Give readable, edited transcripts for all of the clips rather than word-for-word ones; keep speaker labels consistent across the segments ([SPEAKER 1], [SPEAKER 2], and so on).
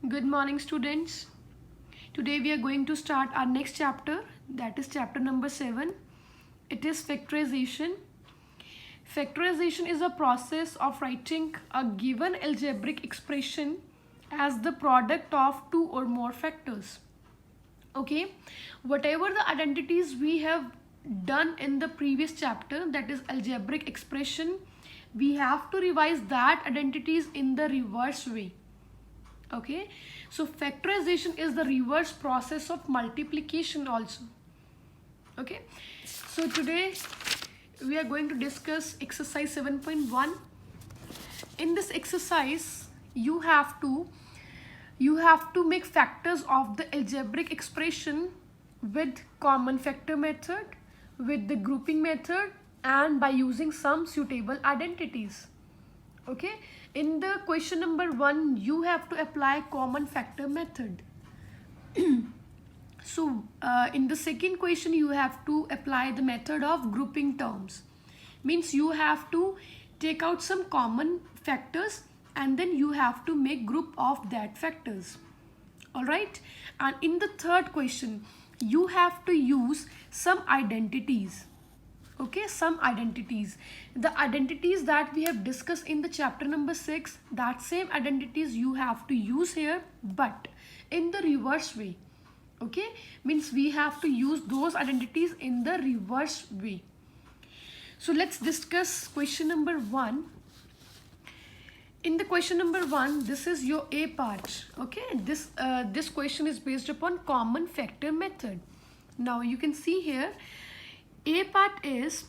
[SPEAKER 1] Good morning, students. Today we are going to start our next chapter, that is chapter number 7. It is factorization. Factorization is a process of writing a given algebraic expression as the product of two or more factors. Okay, whatever the identities we have done in the previous chapter, that is algebraic expression, we have to revise that identities in the reverse way. Okay, so factorization is the reverse process of multiplication also. Okay, so today we are going to discuss exercise 7.1. In this exercise you have to make factors of the algebraic expression with common factor method, with the grouping method, and by using some suitable identities. Okay, in the question number 1 you have to apply common factor method. So in the second question you have to apply the method of grouping terms. Means you have to take out some common factors and then you have to make group of that factors. Alright, and in the third question you have to use some identities. Okay, some identities, the identities that we have discussed in the chapter number 6, that same identities you have to use here but in the reverse way. Okay, means we have to use those identities in the reverse way. So let's discuss question number 1. In the question number 1, this is your A part. Okay, this question is based upon common factor method. Now you can see here A part is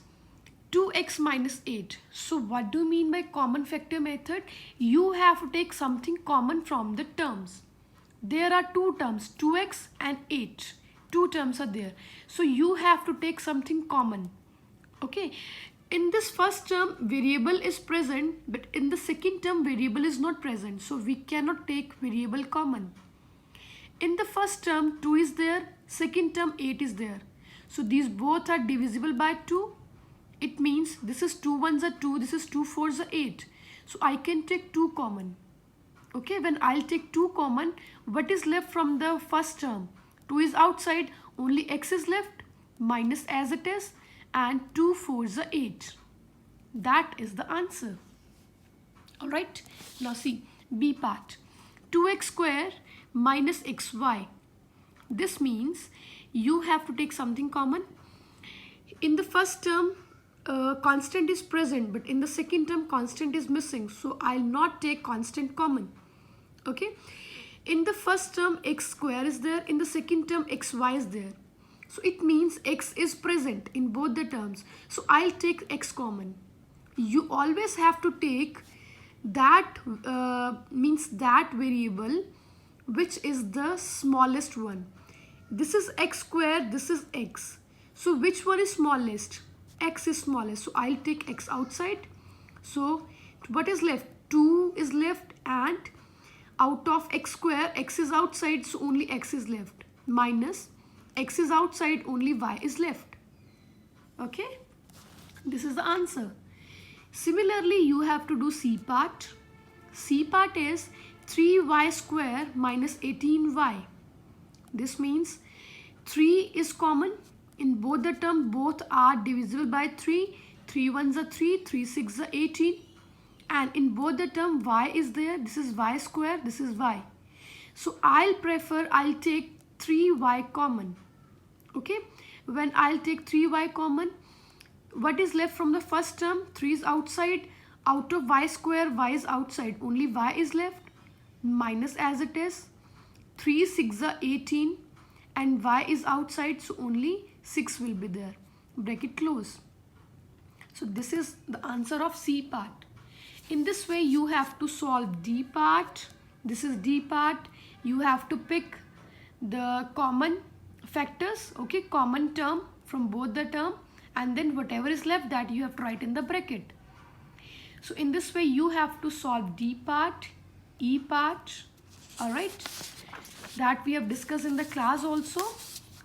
[SPEAKER 1] 2x minus 8. So what do you mean by common factor method? You have to take something common from the terms. There are two terms, 2x and 8. Two terms are there. So you have to take something common. Okay. In this first term, variable is present, but in the second term, variable is not present. So we cannot take variable common. In the first term, 2 is there. Second term, 8 is there. So these both are divisible by 2. It means this is 2 ones are 2, this is 2 fours are 8. So I can take 2 common. Okay, when I'll take 2 common, what is left from the first term? 2 is outside, only x is left, minus as it is, and 2 fours are 8. That is the answer. Alright, now see, B part. 2x square minus xy. This means you have to take something common. In the first term, constant is present, but in the second term, constant is missing. So I'll not take constant common. Okay, in the first term x square is there, in the second term xy is there, so it means x is present in both the terms, so I'll take x common. You always have to take that means that variable which is the smallest one. This is x square, this is x, so which one is smallest? X is smallest, so I'll take x outside. So what is left? 2 is left, and out of x square, x is outside, so only x is left, minus x is outside, only y is left. Okay, this is the answer. Similarly, you have to do C part. C part is 3y square minus 18y. This means 3 is common. In both the term, both are divisible by 3. 3 ones are 3, 3 6 are 18. And in both the term, y is there. This is y square, this is y. So I'll take 3y common. Okay, when I'll take 3y common, what is left from the first term? 3 is outside. Out of y square, y is outside, only y is left, minus as it is. 3 6 are 18 and y is outside, so only 6 will be there. Bracket close. So this is the answer of C part. In this way you have to solve D part. This is D part. You have to pick the common factors, okay, common term from both the term, and then whatever is left that you have to write in the bracket. So in this way you have to solve D part, E part. Alright, that we have discussed in the class also.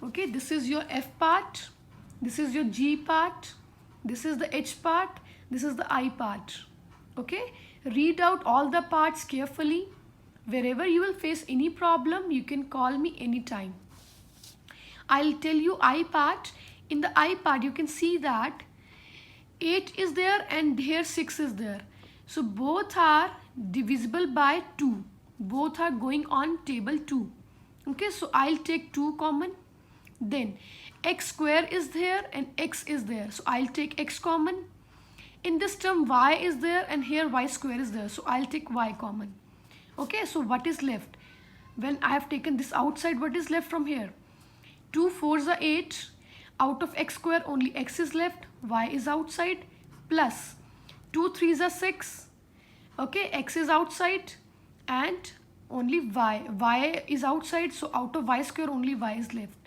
[SPEAKER 1] Okay, this is your F part, this is your G part, this is the H part, this is the I part. Okay, read out all the parts carefully, Wherever you will face any problem, you can call me anytime. I'll tell you I part. In the I part, you can see that 8 is there and here 6 is there. So both are divisible by 2. Both are going on table 2. Okay, so I'll take 2 common. Then x square is there and x is there. So I'll take x common. In this term y is there and here y square is there. So I'll take y common. Okay, so what is left? When I have taken this outside, what is left from here? 2 4s are 8. Out of x square only x is left. Y is outside. Plus 2 3s are 6. Okay, x is outside and only y is outside, so out of y square only y is left.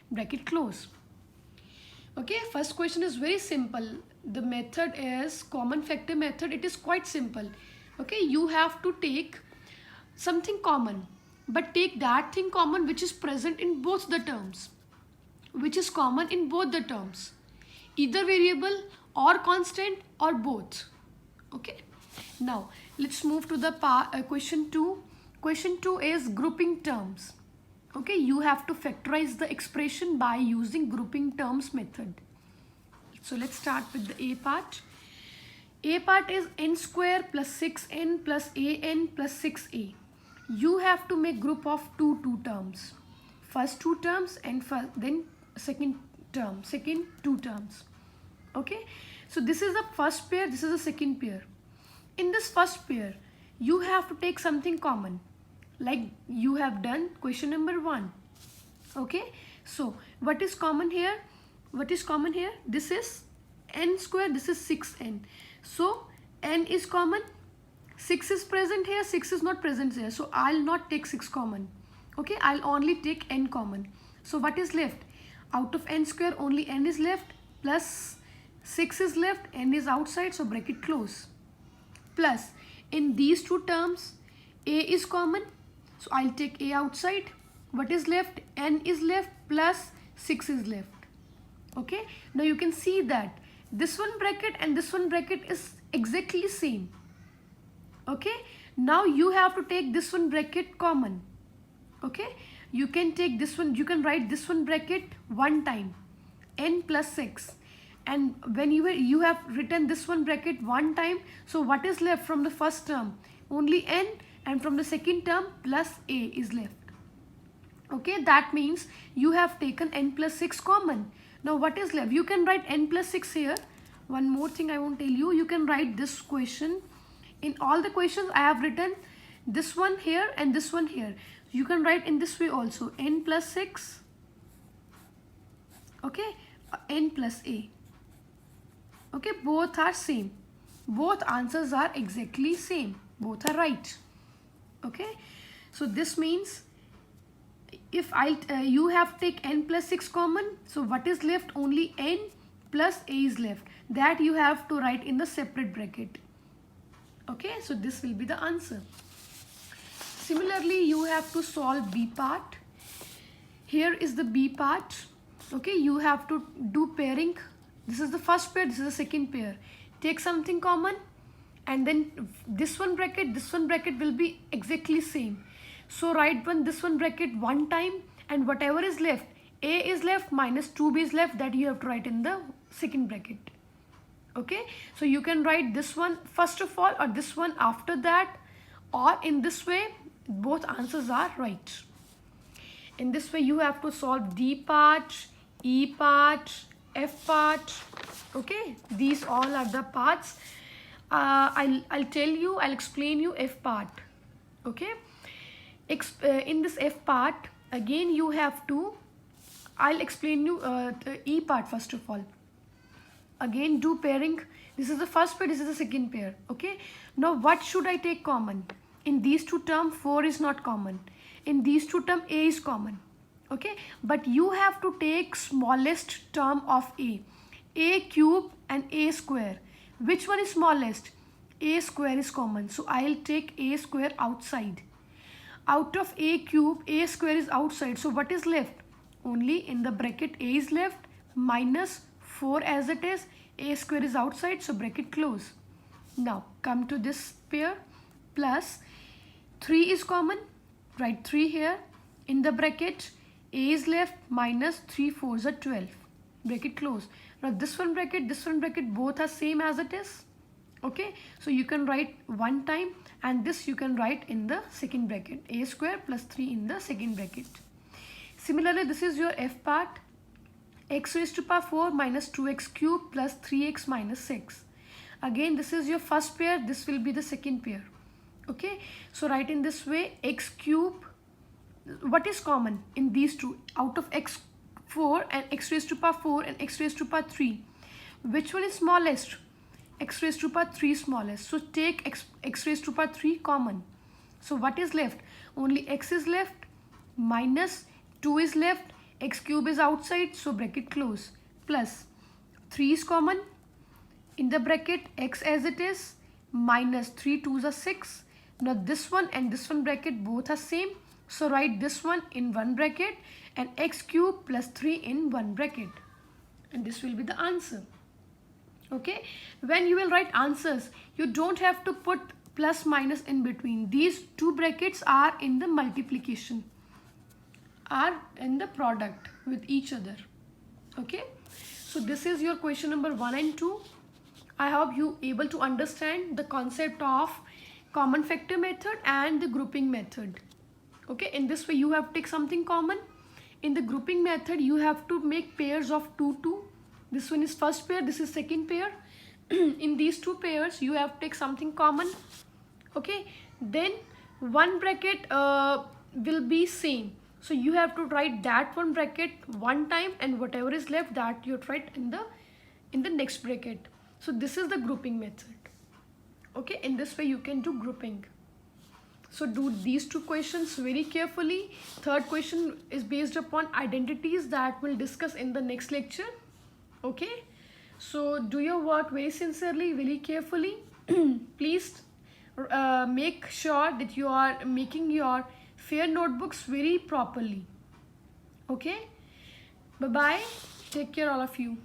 [SPEAKER 1] Bracket close. Okay, first question is very simple. The method is common factor method. It is quite simple. Okay, you have to take something common, but take that thing common which is present in both the terms, which is common in both the terms, either variable or constant or both. Okay, now let's move to the question 2. Question 2 is grouping terms. Okay, you have to factorize the expression by using grouping terms method. So let's start with the A part. A part is n square plus 6n plus an plus 6a. You have to make group of two terms. First two terms and then second two terms. Okay, so this is the first pair, this is the second pair. In this first pair, you have to take something common, like you have done question number 1. Okay, so what is common here? What is common here? This is n square, this is 6n. So n is common, 6 is present here, 6 is not present here. So I'll not take 6 common. Okay, I'll only take n common. So what is left? Out of n square only n is left, plus 6 is left, n is outside, so bracket close. Plus in these two terms a is common, so I'll take a outside. What is left? N is left plus 6 is left. Okay, now you can see that this one bracket and this one bracket is exactly same. Okay, now you have to take this one bracket common. Okay, you can take this one, you can write this one bracket one time, n plus 6, and when you have written this one bracket one time, so what is left from the first term? Only n, and from the second term plus a is left. Okay, that means you have taken n plus 6 common. Now what is left? You can write n plus 6 here. One more thing I won't tell you, you can write this question. In all the questions I have written this one here and this one here. You can write in this way also, n plus 6, okay, n plus a. Okay, both are same. Both answers are exactly same. Both are right. Okay, so this means if you have take n plus 6 common, so what is left? Only n plus a is left. That you have to write in the separate bracket. Okay, so this will be the answer. Similarly, you have to solve B part. Here is the B part. Okay, you have to do pairing. This is the first pair, this is the second pair. Take something common, and then this one bracket will be exactly same. So write this one bracket one time, and whatever is left, a is left minus 2b is left, that you have to write in the second bracket. Okay, so you can write this one first of all or this one after that, or in this way both answers are right. In this way you have to solve D part, E part, F part. Okay, these all are the parts. I'll explain you F part. Okay, in this F part again you have to, I'll explain you the E part first of all. Again do pairing. This is the first pair, this is the second pair. Okay, now what should I take common? In these two terms 4 is not common. In these two terms a is common. Okay, but you have to take smallest term of a cube and a square. Which one is smallest? A square is common, so I'll take a square outside. Out of a cube, a square is outside, so what is left? Only in the bracket a is left minus 4 as it is, a square is outside, so bracket close. Now come to this pair, plus 3 is common, write 3 here. In the bracket, a is left, minus 3 4s are 12, bracket close. Now this one bracket both are same as it is. Okay, so you can write one time, and this you can write in the second bracket, a square plus 3 in the second bracket. Similarly, this is your f part, x raised to power 4 minus 2x cube plus 3x minus 6. Again, this is your first pair, this will be the second pair. Okay, so write in this way, x cube, what is common in these two? Out of x4 and x raised to power 4 and x raised to power 3, which one is smallest? X raised to power 3 smallest. So take x raised to power 3 common. So what is left? Only x is left, minus 2 is left, x cube is outside, so bracket close, plus 3 is common. In the bracket, x as it is, minus 3 2s are 6. Now this one and this one bracket both are same, so write this one in one bracket and x cube plus 3 in one bracket, and this will be the answer. Okay, when you will write answers, you don't have to put plus minus in between. These two brackets are in the multiplication, are in the product with each other. Okay, so this is your question number 1 and 2. I hope you able to understand the concept of common factor method and the grouping method. Okay, in this way you have to take something common. In the grouping method, you have to make pairs of 2 2. This one is first pair, this is second pair. In these two pairs, you have to take something common. Okay, then one bracket will be same. So you have to write that one bracket one time, and whatever is left, that you write in the next bracket. So this is the grouping method. Okay, in this way you can do grouping. So do these two questions very carefully. Third question is based upon identities that we'll discuss in the next lecture. Okay, so do your work very sincerely, very carefully. Please make sure that you are making your fair notebooks very properly. Okay, bye bye, take care all of you.